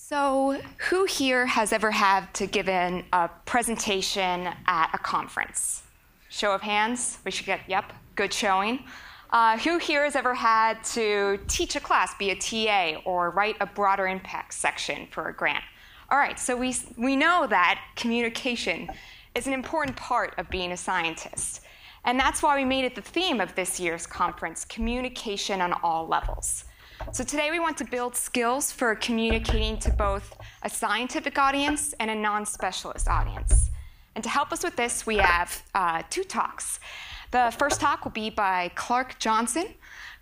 So who here has ever had to give in a presentation at a conference? Show of hands. We should get, yep, good showing. Who here has ever had to teach a class, be a TA, or write a broader impact section for a grant? All right, so we know that communication is an important part of being a scientist. And that's why we made it the theme of this year's conference, communication on all levels. So today we want to build skills for communicating to both a scientific audience and a non-specialist audience. And to help us with this, we have two talks. The first talk will be by Clark Johnson.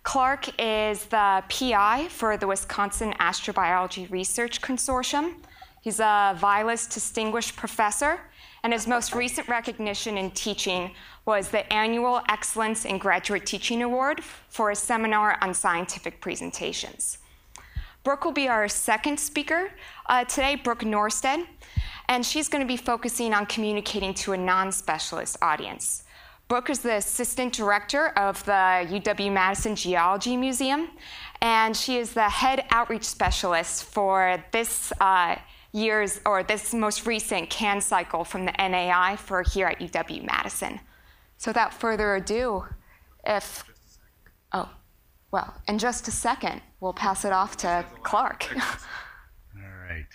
Clark is the PI for the Wisconsin Astrobiology Research Consortium. He's a Vilas Distinguished Professor, and his most recent recognition in teaching was the Annual Excellence in Graduate Teaching Award for a seminar on scientific presentations. Brooke will be our second speaker today, Brooke Norstead, and she's going to be focusing on communicating to a non-specialist audience. Brooke is the Assistant Director of the UW-Madison Geology Museum, and she is the Head Outreach Specialist for this this most recent CAN cycle from the NAI for here at UW-Madison. So without further ado, in just a second, we'll pass it off to Clark. All right.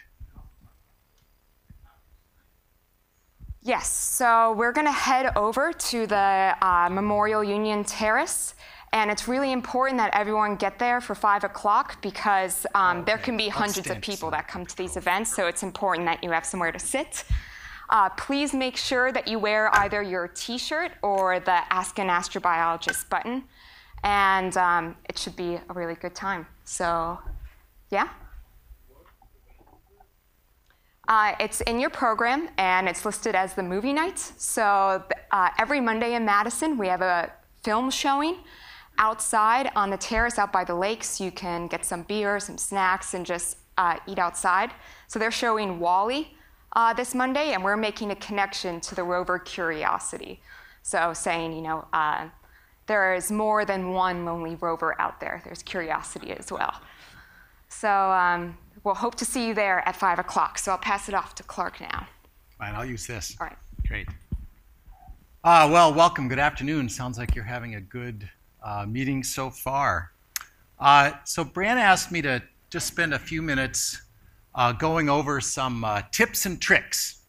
Yes, so we're going to head over to the Memorial Union Terrace, and it's really important that everyone get there for 5 o'clock because there can be hundreds of people that come to these events, so it's important that you have somewhere to sit. Please make sure that you wear either your T-shirt or the Ask an Astrobiologist button, and it should be a really good time. So, yeah? It's in your program, and it's listed as the movie nights. So every Monday in Madison, we have a film showing outside on the terrace out by the lakes. You can get some beer, some snacks, and just eat outside. So they're showing WALL-E this Monday, and we're making a connection to the rover Curiosity. So saying, there is more than one lonely rover out there. There's Curiosity as well. So we'll hope to see you there at 5 o'clock. So I'll pass it off to Clark now. Fine, I'll use this. All right. Great. Well, welcome. Good afternoon. Sounds like you're having a good meeting so far. So Bran asked me to just spend a few minutes going over some tips and tricks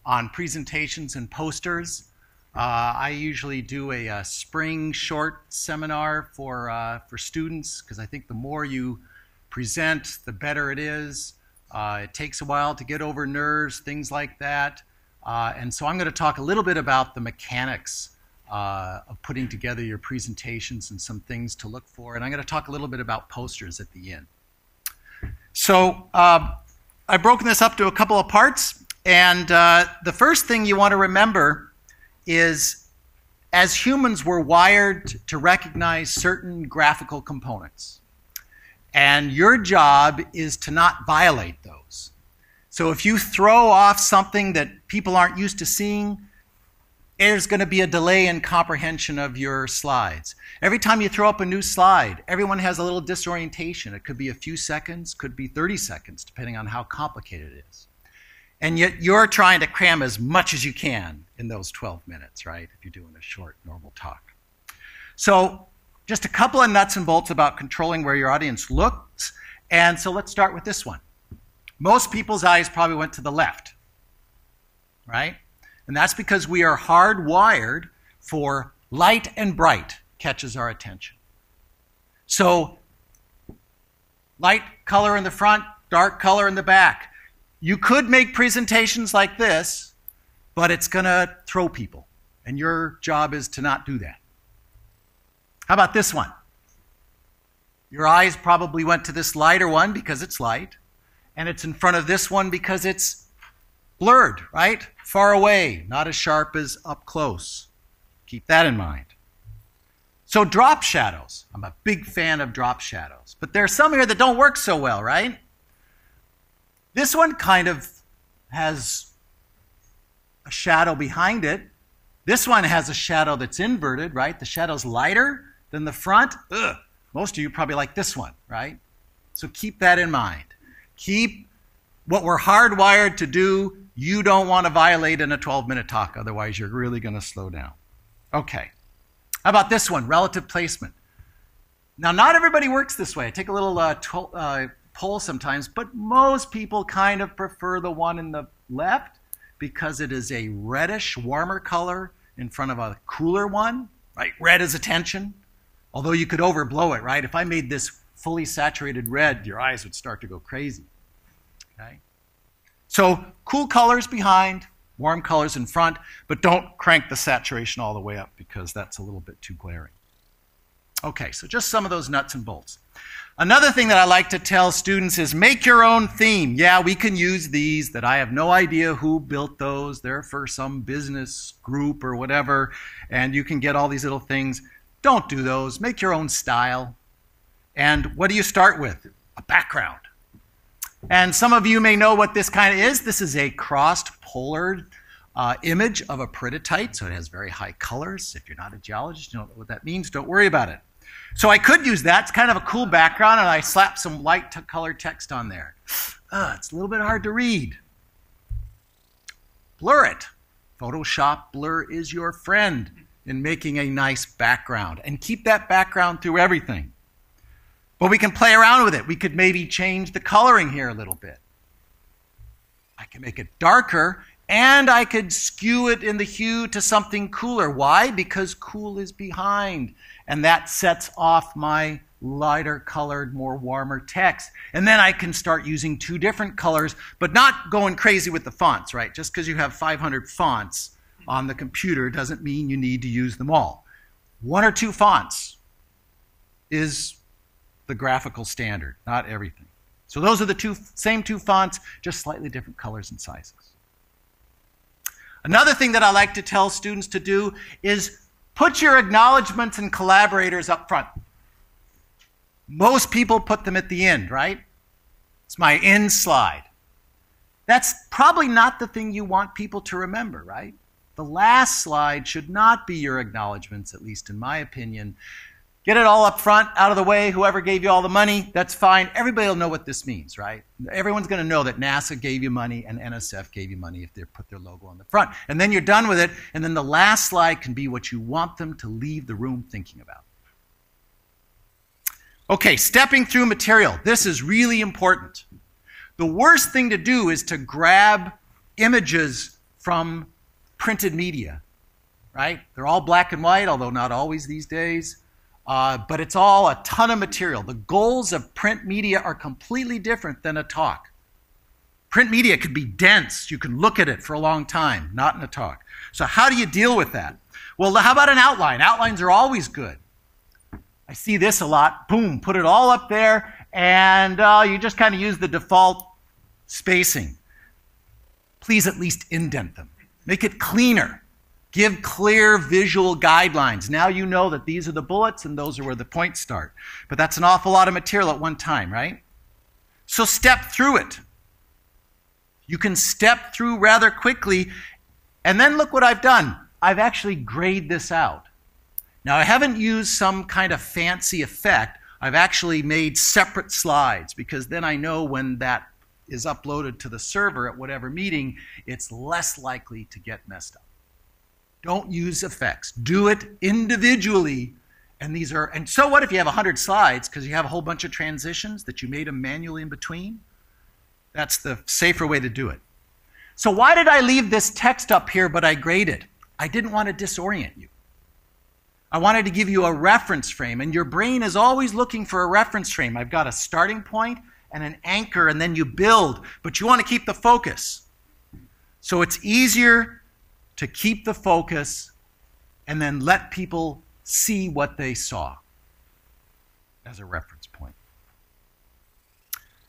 on presentations and posters. I usually do a spring short seminar for students because I think the more you present, the better it is. It takes a while to get over nerves, things like that. And so I'm going to talk a little bit about the mechanics of putting together your presentations and some things to look for. And I'm going to talk a little bit about posters at the end. So I've broken this up to a couple of parts. And the first thing you want to remember is, as humans, we're wired to recognize certain graphical components. And your job is to not violate those. So if you throw off something that people aren't used to seeing, there's going to be a delay in comprehension of your slides. Every time you throw up a new slide, everyone has a little disorientation. It could be a few seconds, could be 30 seconds, depending on how complicated it is. And yet you're trying to cram as much as you can in those 12 minutes, right? If you're doing a short, normal talk. So just a couple of nuts and bolts about controlling where your audience looks. And so let's start with this one. Most people's eyes probably went to the left, right? And that's because we are hardwired for light and bright catches our attention. So light color in the front, dark color in the back. You could make presentations like this, but it's going to throw people. And your job is to not do that. How about this one? Your eyes probably went to this lighter one because it's light, and it's in front of this one because it's blurred, right? Far away, not as sharp as up close. Keep that in mind. So drop shadows. I'm a big fan of drop shadows, but there are some here that don't work so well, right? This one kind of has a shadow behind it. This one has a shadow that's inverted, right? The shadow's lighter than the front. Ugh. Most of you probably like this one, right? So keep that in mind. Keep what we're hardwired to do, you don't want to violate in a 12-minute talk, otherwise you're really going to slow down. Okay. How about this one, relative placement? Now, not everybody works this way. I take a little poll sometimes, but most people kind of prefer the one in the left because it is a reddish, warmer color in front of a cooler one, right? Red is attention, although you could overblow it, right? If I made this fully saturated red, your eyes would start to go crazy, okay? So cool colors behind, warm colors in front, but don't crank the saturation all the way up because that's a little bit too glaring. Okay, so just some of those nuts and bolts. Another thing that I like to tell students is make your own theme. Yeah, we can use these that I have no idea who built those. They're for some business group or whatever, and you can get all these little things. Don't do those. Make your own style. And what do you start with? A background. And some of you may know what this kind of is. This is a crossed polar image of a peridotite, so it has very high colors. If you're not a geologist, you don't know what that means, don't worry about it. So I could use that. It's kind of a cool background, and I slap some light colored text on there. It's a little bit hard to read. Blur it. Photoshop blur is your friend in making a nice background. And keep that background through everything. But we can play around with it. We could maybe change the coloring here a little bit. I can make it darker, and I could skew it in the hue to something cooler. Why? Because cool is behind. And that sets off my lighter colored, more warmer text. And then I can start using two different colors, but not going crazy with the fonts, right? Just because you have 500 fonts on the computer doesn't mean you need to use them all. One or two fonts is the graphical standard, not everything. So those are the same two fonts, just slightly different colors and sizes. Another thing that I like to tell students to do is put your acknowledgments and collaborators up front. Most people put them at the end, right? It's my end slide. That's probably not the thing you want people to remember, right? The last slide should not be your acknowledgments, at least in my opinion. Get it all up front, out of the way. Whoever gave you all the money, that's fine. Everybody will know what this means, right? Everyone's going to know that NASA gave you money and NSF gave you money if they put their logo on the front. And then you're done with it, and then the last slide can be what you want them to leave the room thinking about. Okay, stepping through material. This is really important. The worst thing to do is to grab images from printed media, right? They're all black and white, although not always these days. But it's all a ton of material. The goals of print media are completely different than a talk. Print media could be dense. You can look at it for a long time, not in a talk. So how do you deal with that? Well, how about an outline? Outlines are always good. I see this a lot. Boom, put it all up there, and you just kind of use the default spacing. Please at least indent them. Make it cleaner. Give clear visual guidelines. Now you know that these are the bullets and those are where the points start. But that's an awful lot of material at one time, right? So step through it. You can step through rather quickly. And then look what I've done. I've actually grayed this out. Now I haven't used some kind of fancy effect. I've actually made separate slides because then I know when that is uploaded to the server at whatever meeting, it's less likely to get messed up. Don't use effects. Do it individually. And so what if you have 100 slides because you have a whole bunch of transitions that you made them manually in between? That's the safer way to do it. So why did I leave this text up here but I graded? I didn't want to disorient you. I wanted to give you a reference frame, and your brain is always looking for a reference frame. I've got a starting point and an anchor, and then you build, but you want to keep the focus. So it's easier to keep the focus and then let people see what they saw as a reference point.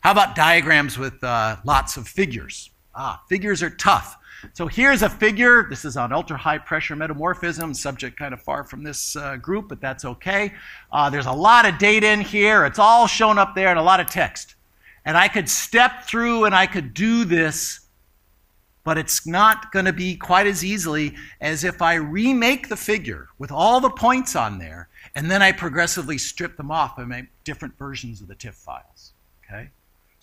How about diagrams with lots of figures? Figures are tough. So here's a figure. This is on ultra-high pressure metamorphism, subject kind of far from this group, but that's okay. There's a lot of data in here. It's all shown up there and a lot of text. And I could step through and I could do this, but it's not going to be quite as easily as if I remake the figure with all the points on there, and then I progressively strip them off and make different versions of the TIFF files. Okay?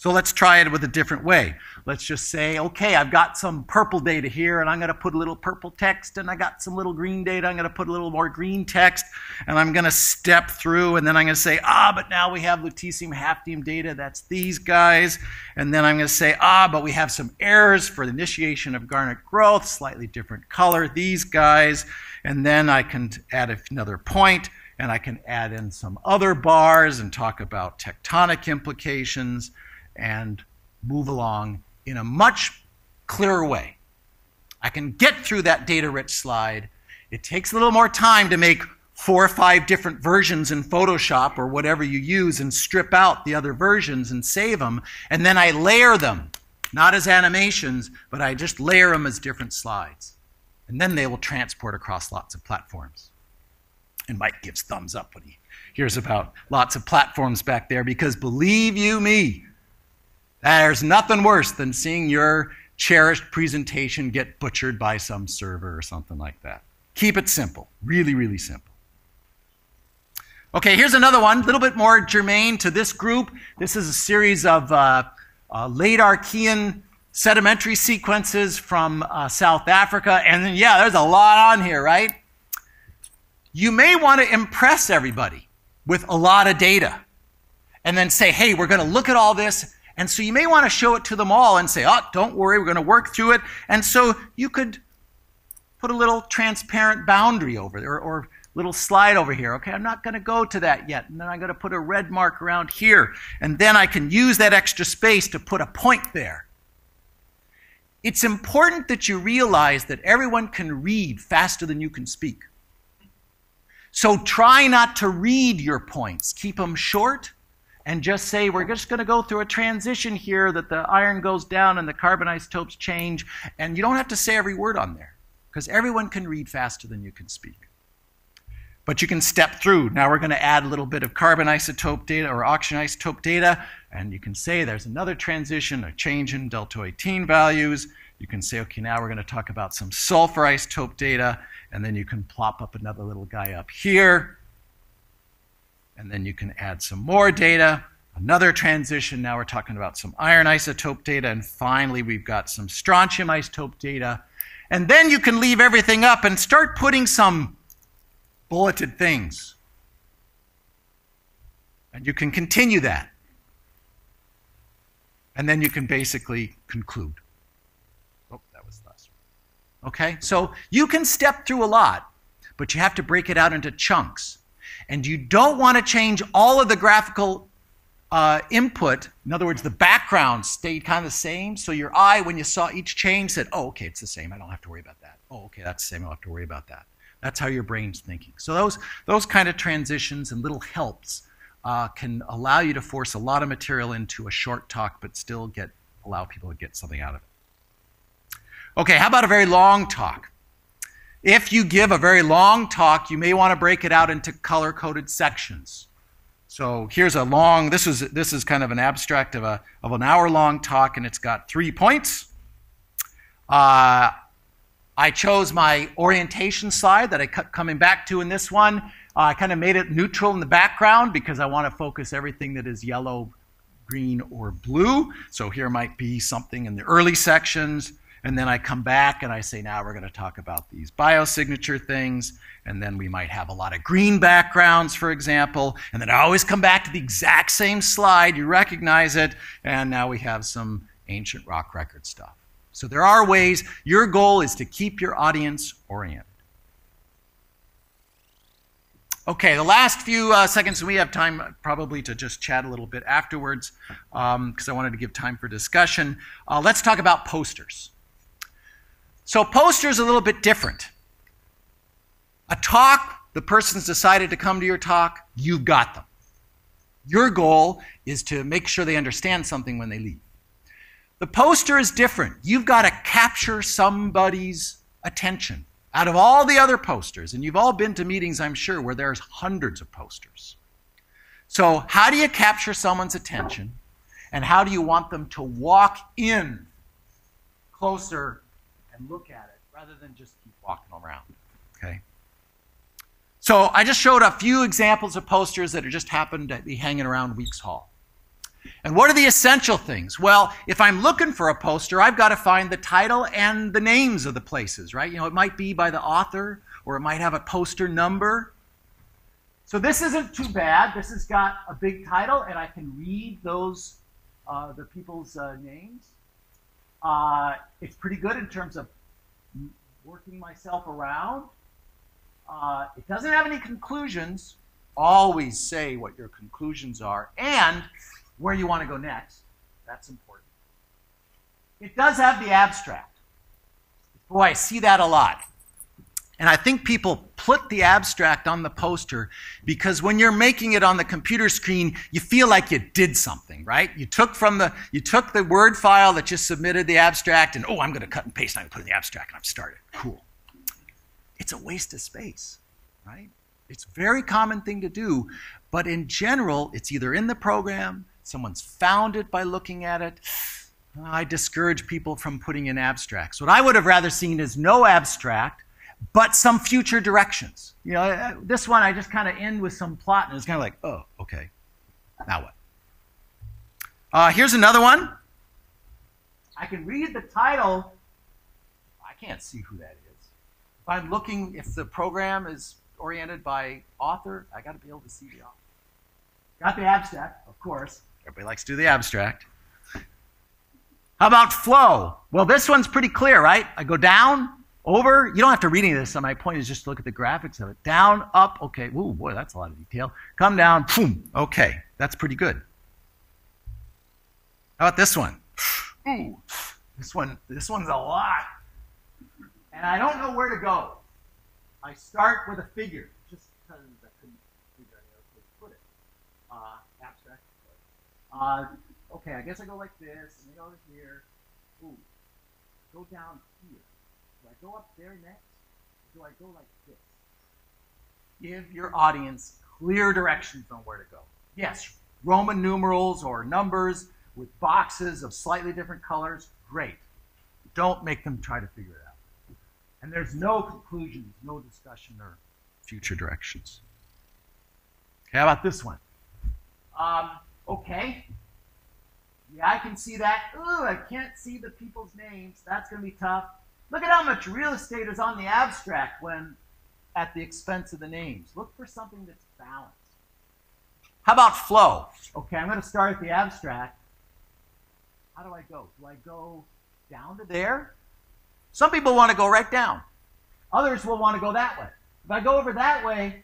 So let's try it with a different way. Let's just say, okay, I've got some purple data here, and I'm going to put a little purple text, and I got some little green data. I'm going to put a little more green text, and I'm going to step through, and then I'm going to say, but now we have lutetium hafnium data. That's these guys. And then I'm going to say, but we have some errors for the initiation of garnet growth, slightly different color, these guys. And then I can add another point, and I can add in some other bars and talk about tectonic implications and move along in a much clearer way. I can get through that data-rich slide. It takes a little more time to make 4 or 5 different versions in Photoshop or whatever you use and strip out the other versions and save them. And then I layer them, not as animations, but I just layer them as different slides. And then they will transport across lots of platforms. And Mike gives thumbs up when he hears about lots of platforms back there, because believe you me, there's nothing worse than seeing your cherished presentation get butchered by some server or something like that. Keep it simple, really, really simple. Okay, here's another one, a little bit more germane to this group. This is a series of late Archean sedimentary sequences from South Africa. And then, yeah, there's a lot on here, right? You may want to impress everybody with a lot of data and then say, hey, we're going to look at all this. And so you may want to show it to them all and say, don't worry, we're going to work through it. And so you could put a little transparent boundary over there or little slide over here. Okay, I'm not going to go to that yet. And then I'm going to put a red mark around here. And then I can use that extra space to put a point there. It's important that you realize that everyone can read faster than you can speak. So try not to read your points. Keep them short. And just say, we're just going to go through a transition here that the iron goes down and the carbon isotopes change. And you don't have to say every word on there, because everyone can read faster than you can speak. But you can step through. Now we're going to add a little bit of carbon isotope data or oxygen isotope data. And you can say there's another transition, a change in delta 18 values. You can say, okay, now we're going to talk about some sulfur isotope data. And then you can plop up another little guy up here. And then you can add some more data, another transition. Now we're talking about some iron isotope data. And finally, we've got some strontium isotope data. And then you can leave everything up and start putting some bulleted things. And you can continue that. And then you can basically conclude. Oh, that was last one. Okay, so you can step through a lot, but you have to break it out into chunks. And you don't want to change all of the graphical input. In other words, the background stayed kind of the same. So your eye, when you saw each change, said, oh, okay, it's the same. I don't have to worry about that. Oh, okay, that's the same. I don't have to worry about that. That's how your brain's thinking. So those kind of transitions and little helps can allow you to force a lot of material into a short talk, but still allow people to get something out of it. Okay, how about a very long talk? If you give a very long talk, you may want to break it out into color-coded sections. So here's a long, this is kind of an abstract of an hour-long talk, and it's got 3 points. I chose my orientation slide that I kept coming back to in this one. I kind of made it neutral in the background because I want to focus everything that is yellow, green, or blue. So here might be something in the early sections. And then I come back and I say, now we're going to talk about these biosignature things. And then we might have a lot of green backgrounds, for example. And then I always come back to the exact same slide. You recognize it. And now we have some ancient rock record stuff. So there are ways. Your goal is to keep your audience oriented. Okay, the last few seconds, and we have time probably to just chat a little bit afterwards because I wanted to give time for discussion. Let's talk about posters. So posters are a little bit different. A talk, the person's decided to come to your talk, you've got them. Your goal is to make sure they understand something when they leave. The poster is different. You've got to capture somebody's attention out of all the other posters. And you've all been to meetings, I'm sure, where there's hundreds of posters. So how do you capture someone's attention? And how do you want them to walk in closer and look at it rather than just keep walking around? Okay. So I just showed a few examples of posters that have just happened to be hanging around Weeks Hall. And what are the essential things? Well, if I'm looking for a poster, I've got to find the title and the names of the places, right? You know, it might be by the author, or it might have a poster number. So this isn't too bad. This has got a big title, and I can read those, the people's names. It's pretty good in terms of working myself around. It doesn't have any conclusions. Always say what your conclusions are and where you want to go next. That's important. It does have the abstract. Boy, I see that a lot. And I think people put the abstract on the poster because when you're making it on the computer screen, you feel like you did something, right? You took the Word file that just submitted the abstract and, oh, I'm going to cut and paste and I'm going to put in the abstract and I've started. Cool. It's a waste of space, right? It's a very common thing to do, but in general, it's either in the program, someone's found it by looking at it. I discourage people from putting in abstracts. What I would have rather seen is no abstract, but some future directions. You know, this one I just kind of end with some plot, and it's kind of like, oh, okay, now what? Here's another one. I can read the title. I can't see who that is. If I'm looking, if the program is oriented by author, I got to be able to see the author. Got the abstract, of course. Everybody likes to do the abstract. How about flow? Well, this one's pretty clear, right? I go down, over. You don't have to read any of this. So my point is just to look at the graphics of it. Down, up, okay. Ooh, boy, that's a lot of detail. Come down, boom. Okay, that's pretty good. How about this one? Ooh, this one's a lot. And I don't know where to go. I start with a figure, just because I couldn't figure out how to put it. Abstract. Okay, I guess I go like this, and I go over here. Ooh, go down here. Do I go up there next? Or do I go like this? Give your audience clear directions on where to go. Yes, Roman numerals or numbers with boxes of slightly different colors, great. Don't make them try to figure it out. And there's no conclusions, no discussion or future directions. Okay, how about this one? Okay. Yeah, I can see that. Ooh, I can't see the people's names. That's going to be tough. Look at how much real estate is on the abstract when at the expense of the names. Look for something that's balanced. How about flow? Okay, I'm going to start at the abstract. How do I go? Do I go down to there? Some people want to go right down. Others will want to go that way. If I go over that way,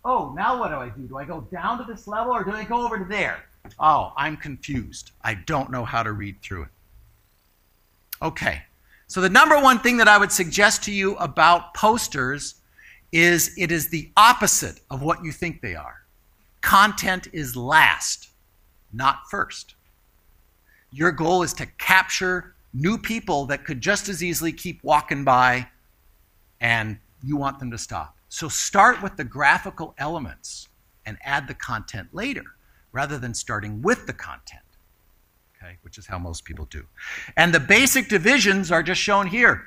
oh, now what do I do? Do I go down to this level or do I go over to there? Oh, I'm confused. I don't know how to read through it. Okay, so the number one thing that I would suggest to you about posters is it is the opposite of what you think they are. Content is last, not first. Your goal is to capture new people that could just as easily keep walking by and you want them to stop. So start with the graphical elements and add the content later rather than starting with the content, okay, which is how most people do. And the basic divisions are just shown here.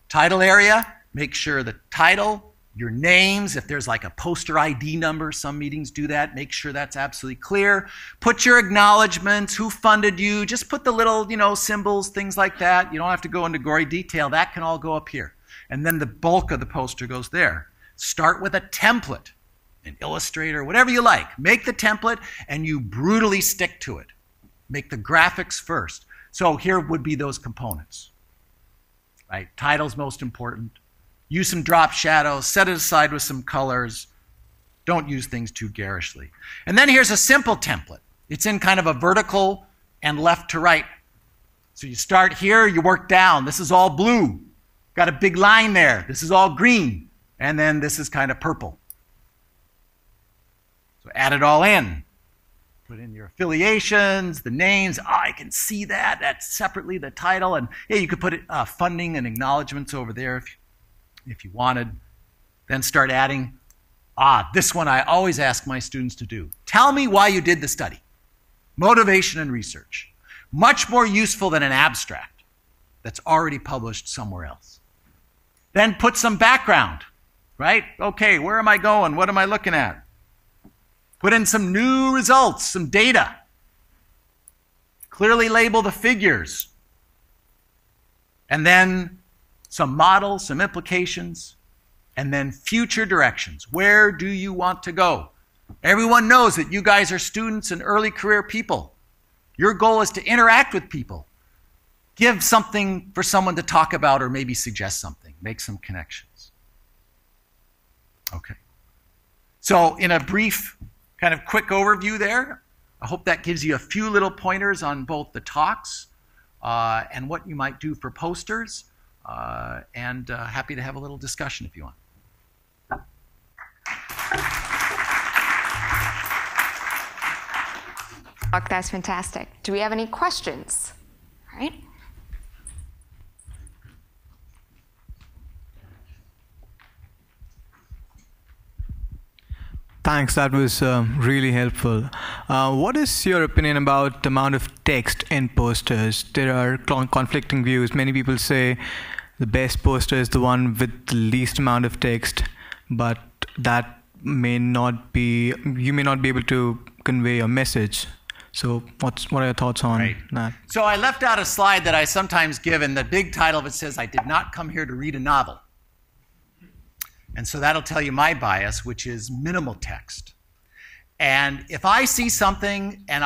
Title area, make sure the title, your names, if there's like a poster ID number, some meetings do that, make sure that's absolutely clear. Put your acknowledgments, who funded you, just put the little, symbols, things like that. You don't have to go into gory detail. That can all go up here. And then the bulk of the poster goes there. Start with a template, an Illustrator, whatever you like. Make the template and you brutally stick to it. Make the graphics first. So here would be those components, right? Title's most important. Use some drop shadows, set it aside with some colors. Don't use things too garishly. And then here's a simple template. It's in kind of a vertical and left to right. So you start here, you work down. This is all blue. Got a big line there. This is all green. And then this is kind of purple. So add it all in. Put in your affiliations, the names. Oh, I can see that. That's separately the title. And yeah, you could put funding and acknowledgments over there if you wanted. Then start adding, this one I always ask my students to do. Tell me why you did the study. Motivation and research. Much more useful than an abstract that's already published somewhere else. Then put some background, right? Okay, where am I going? What am I looking at? Put in some new results, some data. Clearly label the figures. And then some models, some implications, and then future directions. Where do you want to go? Everyone knows that you guys are students and early career people. Your goal is to interact with people. Give something for someone to talk about or maybe suggest something. Make some connections. Okay. So in a brief, kind of quick overview there, I hope that gives you a few little pointers on both the talks and what you might do for posters. And happy to have a little discussion if you want. That's fantastic. Do we have any questions? All right. Thanks, that was really helpful. What is your opinion about the amount of text in posters? There are conflicting views. Many people say the best poster is the one with the least amount of text, but that may not be, you may not be able to convey a message. So what are your thoughts on that? So I left out a slide that I sometimes give, and the big title of it says, "I did not come here to read a novel." And so that'll tell you my bias, which is minimal text. And if I see something and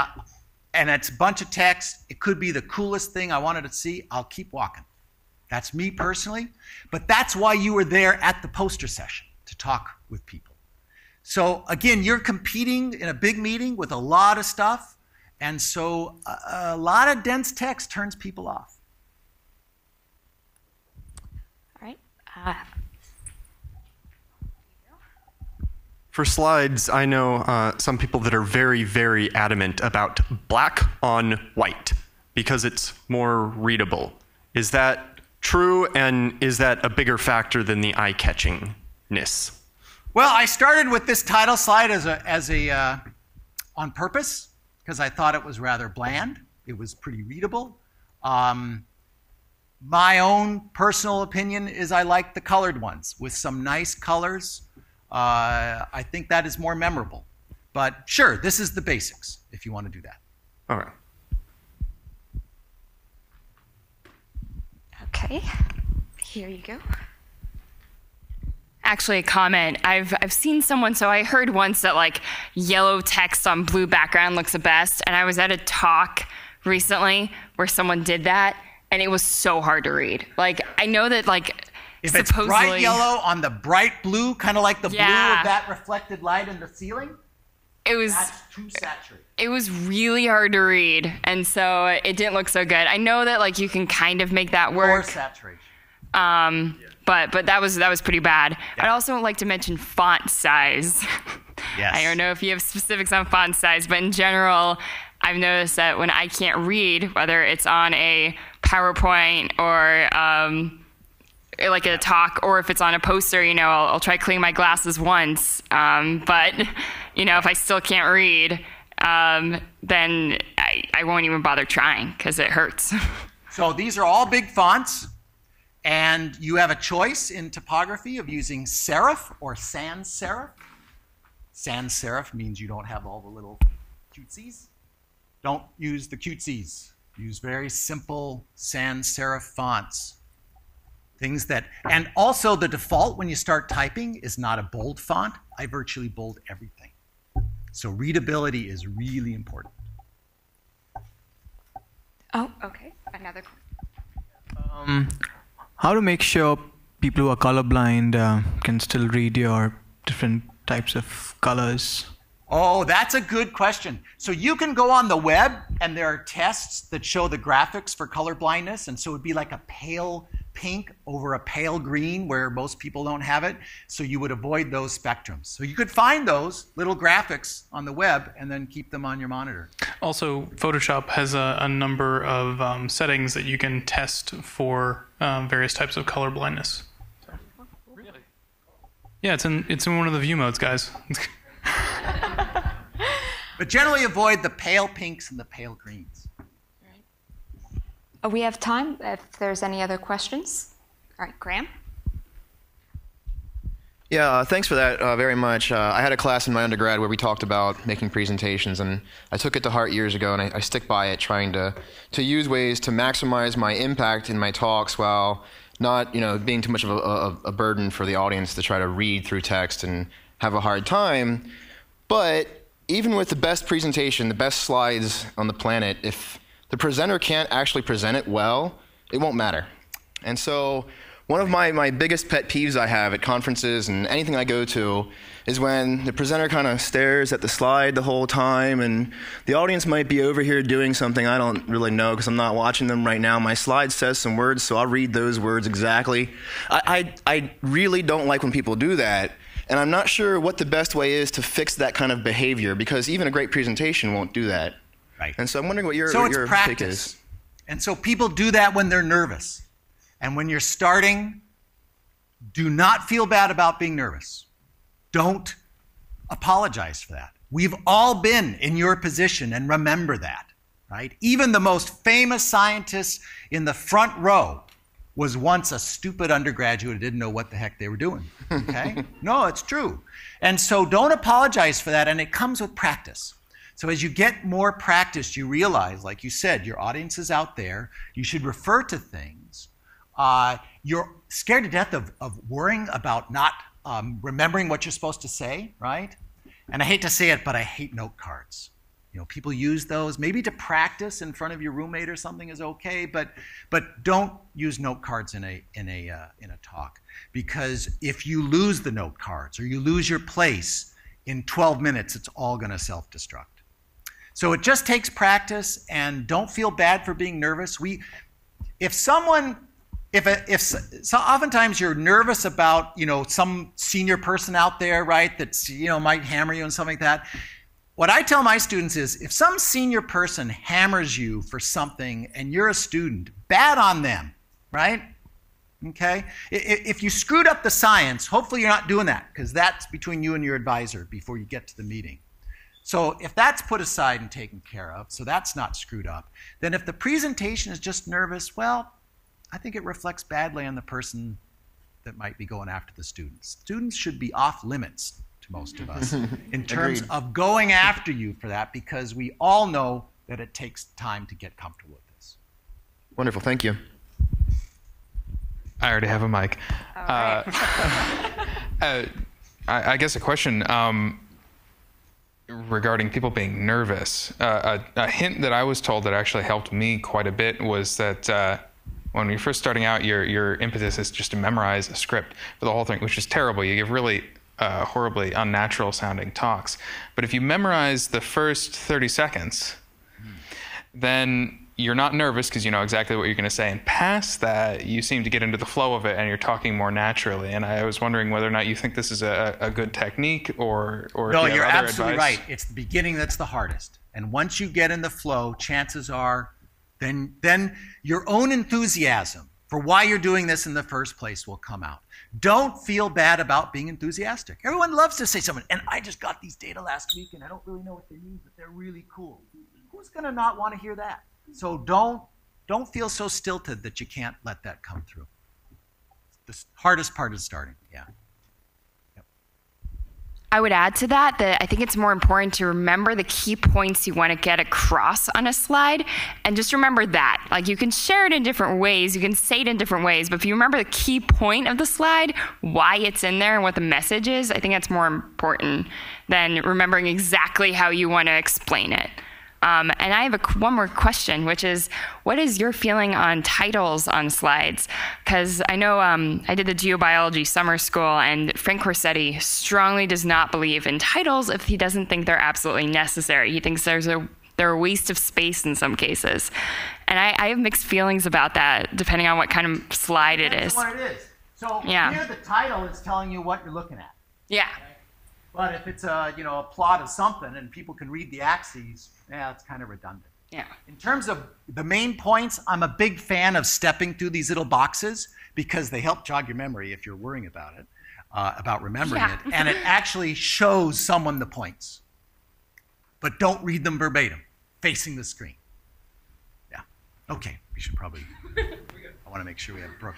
it's a bunch of text, it could be the coolest thing I wanted to see, I'll keep walking. That's me personally. But that's why you were there at the poster session, to talk with people. So again, you're competing in a big meeting with a lot of stuff. And so a lot of dense text turns people off. All right. For slides, I know some people that are very, very adamant about black on white because it's more readable. Is that true, and is that a bigger factor than the eye-catchingness? Well, I started with this title slide on purpose because I thought it was rather bland. It was pretty readable. My own personal opinion is I like the colored ones with some nice colors. I think that is more memorable. But sure, this is the basics if you want to do that. All right. Okay, here you go. Actually, a comment. I've seen someone, so I heard once that like yellow text on blue background looks the best, and I was at a talk recently where someone did that, and it was so hard to read. Like, I know that like if it's bright yellow on the bright blue, kind of like the blue of that reflected light in the ceiling, that's too saturated. It was really hard to read, and so it didn't look so good. I know that like you can kind of make that work. Or saturation. But that was pretty bad. Yeah. I'd also like to mention font size. Yes. I don't know if you have specifics on font size, but in general, I've noticed that when I can't read, whether it's on a PowerPoint or like a talk, or if it's on a poster, you know, I'll try cleaning my glasses once. But, you know, if I still can't read, then I won't even bother trying because it hurts. So these are all big fonts, and you have a choice in typography of using serif or sans serif. Sans serif means you don't have all the little cutesies. Don't use the cutesies. Use very simple sans serif fonts. Things that, and also the default when you start typing is not a bold font. I virtually bold everything. So readability is really important. Oh, okay. Another question. How to make sure people who are colorblind can still read your different types of colors? Oh, that's a good question. So you can go on the web, and there are tests that show the graphics for color blindness, and so it would be like a pale pink over a pale green where most people don't have it, so you would avoid those spectrums. So you could find those little graphics on the web and then keep them on your monitor. Also, Photoshop has a number of settings that you can test for various types of color blindness. So. Really? Yeah, it's in one of the view modes, guys. But generally avoid the pale pinks and the pale greens. We have time if there's any other questions. All right, Graham? Yeah, thanks for that very much. I had a class in my undergrad where we talked about making presentations, and I took it to heart years ago, and I stick by it, trying to use ways to maximize my impact in my talks while not, being too much of a burden for the audience to try to read through text and have a hard time. But even with the best presentation, the best slides on the planet, if the presenter can't actually present it well, it won't matter. And so one of my biggest pet peeves I have at conferences and anything I go to is when the presenter kind of stares at the slide the whole time, and the audience might be over here doing something I don't really know because I'm not watching them right now. My slide says some words, so I'll read those words exactly. I really don't like when people do that, and I'm not sure what the best way is to fix that kind of behavior, because even a great presentation won't do that. Right. And so I'm wondering what your practice. take is. And so people do that when they're nervous. And when you're starting, do not feel bad about being nervous. Don't apologize for that. We've all been in your position, and remember that, right? Even the most famous scientist in the front row was once a stupid undergraduate who didn't know what the heck they were doing, okay? No, it's true. And so don't apologize for that, and it comes with practice. So as you get more practice, you realize, like you said, your audience is out there. You should refer to things. You're scared to death of worrying about not remembering what you're supposed to say, right? And I hate to say it, but I hate note cards. People use those. Maybe to practice in front of your roommate or something is okay, but don't use note cards in a talk, because if you lose the note cards or you lose your place in 12 minutes, it's all going to self-destruct. So it just takes practice, and don't feel bad for being nervous. So oftentimes you're nervous about, some senior person out there, right, that's, might hammer you and something like that. What I tell my students is, if some senior person hammers you for something and you're a student, bad on them, right? Okay? If you screwed up the science, hopefully you're not doing that, because that's between you and your advisor before you get to the meeting. So if that's put aside and taken care of, so that's not screwed up, then if the presentation is just nervous, well, I think it reflects badly on the person that might be going after the students. Students should be off limits to most of us in terms of going after you for that, because we all know that it takes time to get comfortable with this. Wonderful, thank you. I already have a mic. All right. I guess a question regarding people being nervous. A hint that I was told that actually helped me quite a bit was that when you're first starting out, your impetus is just to memorize a script for the whole thing, which is terrible. You give really horribly unnatural sounding talks. But if you memorize the first 30 seconds, then you're not nervous because you know exactly what you're going to say. And past that, you seem to get into the flow of it and you're talking more naturally. And I was wondering whether or not you think this is a good technique or no, if you you're have other absolutely advice. right. It's the beginning that's the hardest. And once you get in the flow, chances are then your own enthusiasm for why you're doing this in the first place will come out. Don't feel bad about being enthusiastic. Everyone loves to say something, and I just got these data last week and I don't really know what they mean, but they're really cool. Who's going to not want to hear that? So don't feel so stilted that you can't let that come through. The hardest part is starting, yeah. I would add to that I think it's more important to remember the key points you want to get across on a slide, and just remember that. Like, you can share it in different ways, you can say it in different ways, but if you remember the key point of the slide, why it's in there and what the message is, I think that's more important than remembering exactly how you want to explain it. And I have one more question, which is, what is your feeling on titles on slides? Because I know I did the geobiology summer school, and Frank Corsetti strongly does not believe in titles if he doesn't think they're absolutely necessary. He thinks they're a waste of space in some cases. And I have mixed feelings about that, depending on what kind of slide it is. What it is. So Yeah. here the title is telling you what you're looking at. Yeah. But if it's a plot of something and people can read the axes, it's kind of redundant. Yeah. In terms of the main points, I'm a big fan of stepping through these little boxes because they help jog your memory if you're worrying about it, about remembering it. And it actually shows someone the points. But don't read them verbatim, facing the screen. Yeah. Okay, we should probably, I want to make sure we have Brooke.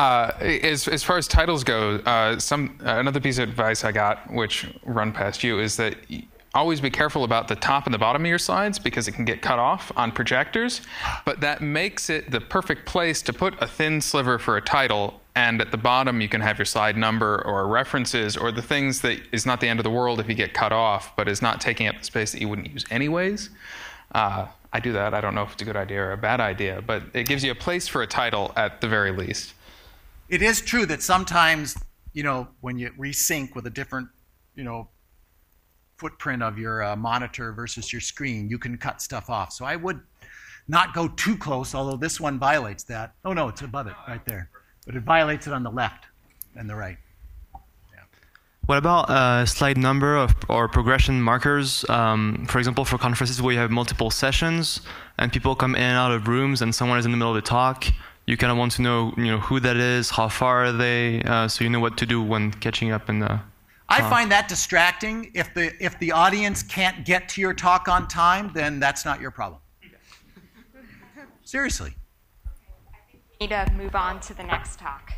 As far as titles go, another piece of advice I got, which run past you, is that always be careful about the top and the bottom of your slides because it can get cut off on projectors. But that makes it the perfect place to put a thin sliver for a title, and at the bottom you can have your slide number or references or the things that is not the end of the world if you get cut off, but is not taking up the space that you wouldn't use anyways. I do that. I don't know if it's a good idea or a bad idea, but it gives you a place for a title at the very least. It is true that sometimes, when you resync with a different, footprint of your monitor versus your screen, you can cut stuff off. So I would not go too close, although this one violates that. Oh, no, it's above it right there. But it violates it on the left and the right. Yeah. What about slide number or progression markers? For example, for conferences where you have multiple sessions and people come in and out of rooms and someone is in the middle of the talk, you kind of want to know, who that is, how far are they, so you know what to do when catching up in the I find that distracting. If the audience can't get to your talk on time, then that's not your problem. Seriously. I think we need to move on to the next talk.